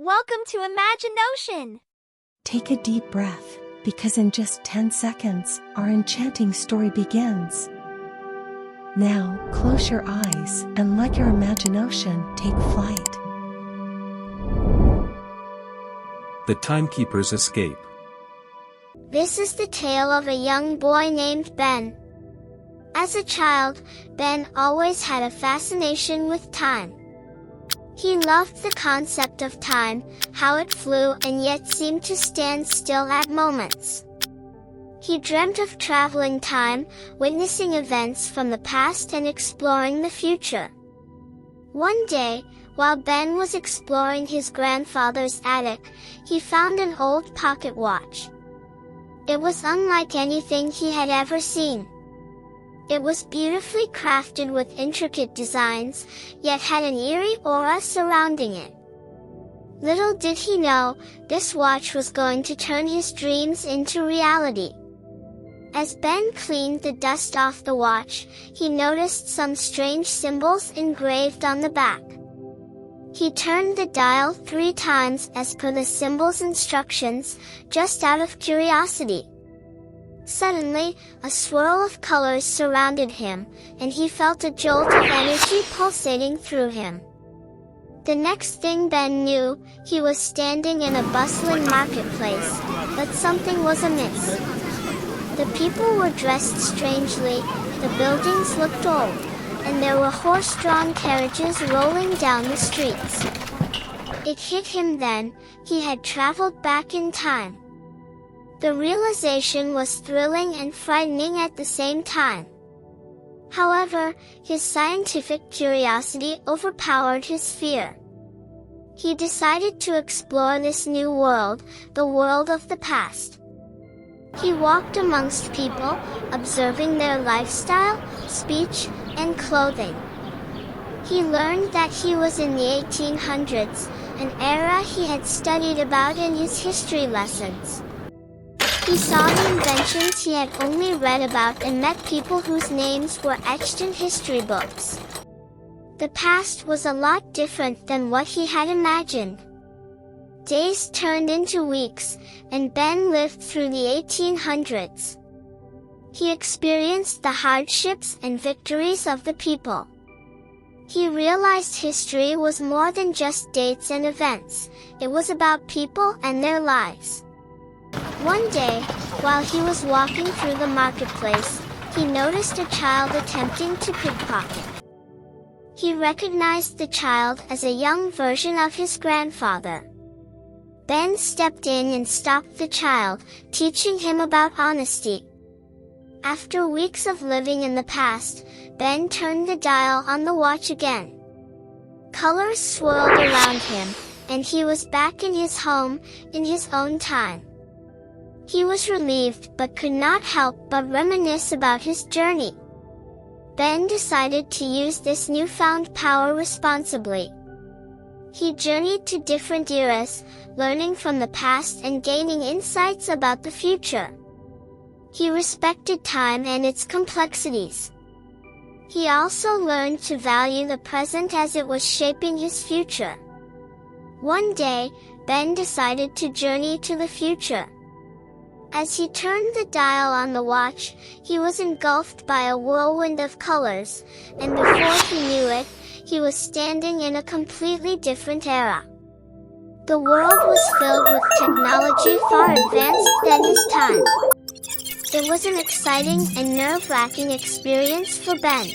Welcome to Imagine Ocean! Take a deep breath, because in just 10 seconds, our enchanting story begins. Now, close your eyes and let your imagination take flight. The Timekeeper's Escape. This is the tale of a young boy named Ben. As a child, Ben always had a fascination with time. He loved the concept of time, how it flew and yet seemed to stand still at moments. He dreamt of traveling time, witnessing events from the past and exploring the future. One day, while Ben was exploring his grandfather's attic, he found an old pocket watch. It was unlike anything he had ever seen. It was beautifully crafted with intricate designs, yet had an eerie aura surrounding it. Little did he know, this watch was going to turn his dreams into reality. As Ben cleaned the dust off the watch, he noticed some strange symbols engraved on the back. He turned the dial 3 times as per the symbol's instructions, just out of curiosity. Suddenly, a swirl of colors surrounded him, and he felt a jolt of energy pulsating through him. The next thing Ben knew, he was standing in a bustling marketplace, but something was amiss. The people were dressed strangely, the buildings looked old, and there were horse-drawn carriages rolling down the streets. It hit him then, he had traveled back in time. The realization was thrilling and frightening at the same time. However, his scientific curiosity overpowered his fear. He decided to explore this new world, the world of the past. He walked amongst people, observing their lifestyle, speech, and clothing. He learned that he was in the 1800s, an era he had studied about in his history lessons. He saw the inventions he had only read about and met people whose names were etched in history books. The past was a lot different than what he had imagined. Days turned into weeks, and Ben lived through the 1800s. He experienced the hardships and victories of the people. He realized history was more than just dates and events, it was about people and their lives. One day, while he was walking through the marketplace, he noticed a child attempting to pickpocket. He recognized the child as a young version of his grandfather. Ben stepped in and stopped the child, teaching him about honesty. After weeks of living in the past, Ben turned the dial on the watch again. Colors swirled around him, and he was back in his home, in his own time. He was relieved but could not help but reminisce about his journey. Ben decided to use this newfound power responsibly. He journeyed to different eras, learning from the past and gaining insights about the future. He respected time and its complexities. He also learned to value the present as it was shaping his future. One day, Ben decided to journey to the future. As he turned the dial on the watch, he was engulfed by a whirlwind of colors, and before he knew it, he was standing in a completely different era. The world was filled with technology far advanced than his time. It was an exciting and nerve-wracking experience for Ben.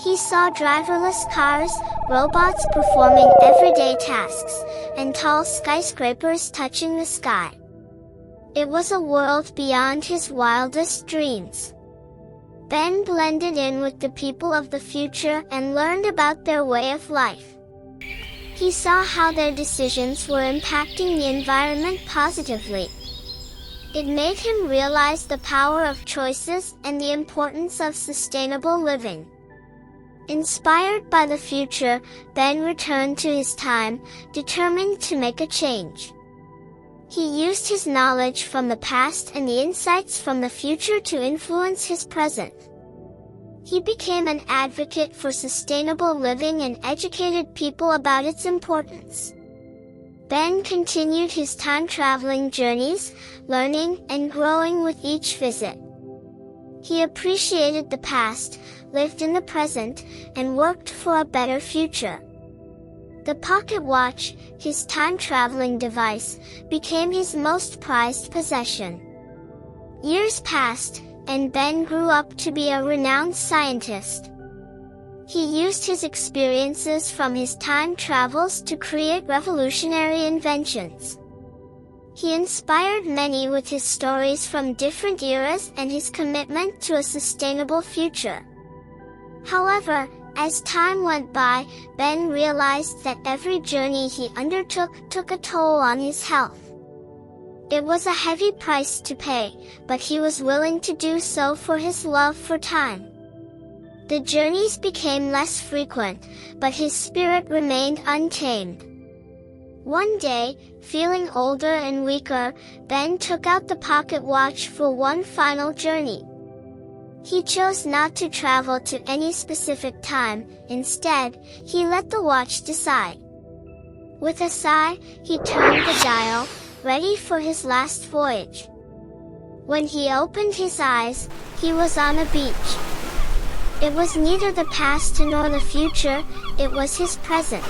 He saw driverless cars, robots performing everyday tasks, and tall skyscrapers touching the sky. It was a world beyond his wildest dreams. Ben blended in with the people of the future and learned about their way of life. He saw how their decisions were impacting the environment positively. It made him realize the power of choices and the importance of sustainable living. Inspired by the future, Ben returned to his time, determined to make a change. He used his knowledge from the past and the insights from the future to influence his present. He became an advocate for sustainable living and educated people about its importance. Ben continued his time-traveling journeys, learning and growing with each visit. He appreciated the past, lived in the present, and worked for a better future. The pocket watch, his time-traveling device, became his most prized possession. Years passed, and Ben grew up to be a renowned scientist. He used his experiences from his time travels to create revolutionary inventions. He inspired many with his stories from different eras and his commitment to a sustainable future. However, as time went by, Ben realized that every journey he undertook took a toll on his health. It was a heavy price to pay, but he was willing to do so for his love for time. The journeys became less frequent, but his spirit remained untamed. One day, feeling older and weaker, Ben took out the pocket watch for one final journey. He chose not to travel to any specific time. Instead, he let the watch decide. With a sigh, he turned the dial, ready for his last voyage. When he opened his eyes, he was on a beach. It was neither the past nor the future, it was his present.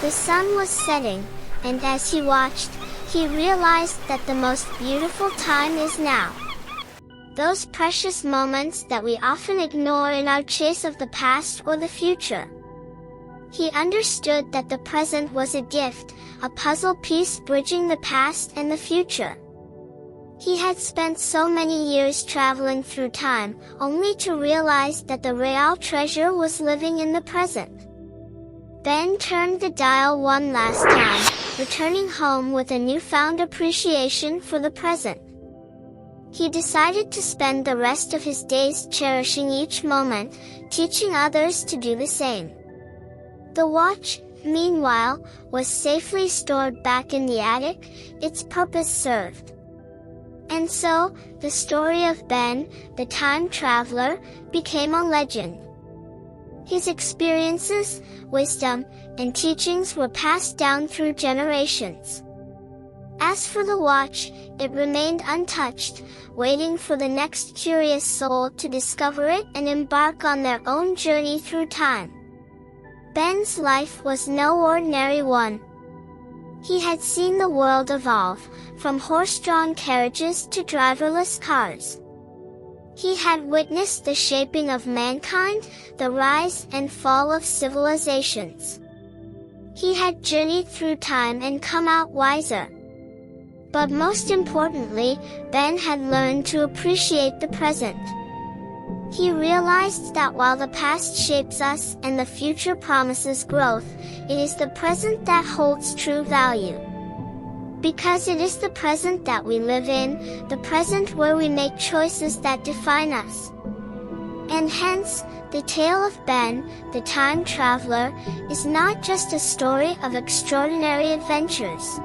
The sun was setting, and as he watched, he realized that the most beautiful time is now. Those precious moments that we often ignore in our chase of the past or the future. He understood that the present was a gift, a puzzle piece bridging the past and the future. He had spent so many years traveling through time, only to realize that the real treasure was living in the present. Ben turned the dial one last time, returning home with a newfound appreciation for the present. He decided to spend the rest of his days cherishing each moment, teaching others to do the same. The watch, meanwhile, was safely stored back in the attic, its purpose served. And so, the story of Ben, the time traveler, became a legend. His experiences, wisdom, and teachings were passed down through generations. As for the watch, it remained untouched, waiting for the next curious soul to discover it and embark on their own journey through time. Ben's life was no ordinary one. He had seen the world evolve, from horse-drawn carriages to driverless cars. He had witnessed the shaping of mankind, the rise and fall of civilizations. He had journeyed through time and come out wiser. But most importantly, Ben had learned to appreciate the present. He realized that while the past shapes us and the future promises growth, it is the present that holds true value. Because it is the present that we live in, the present where we make choices that define us. And hence, the tale of Ben, the time traveler, is not just a story of extraordinary adventures.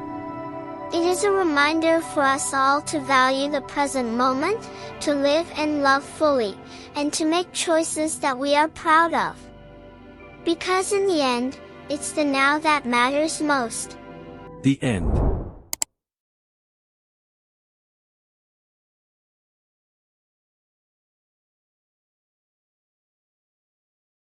It is a reminder for us all to value the present moment, to live and love fully, and to make choices that we are proud of. Because in the end, it's the now that matters most. The end.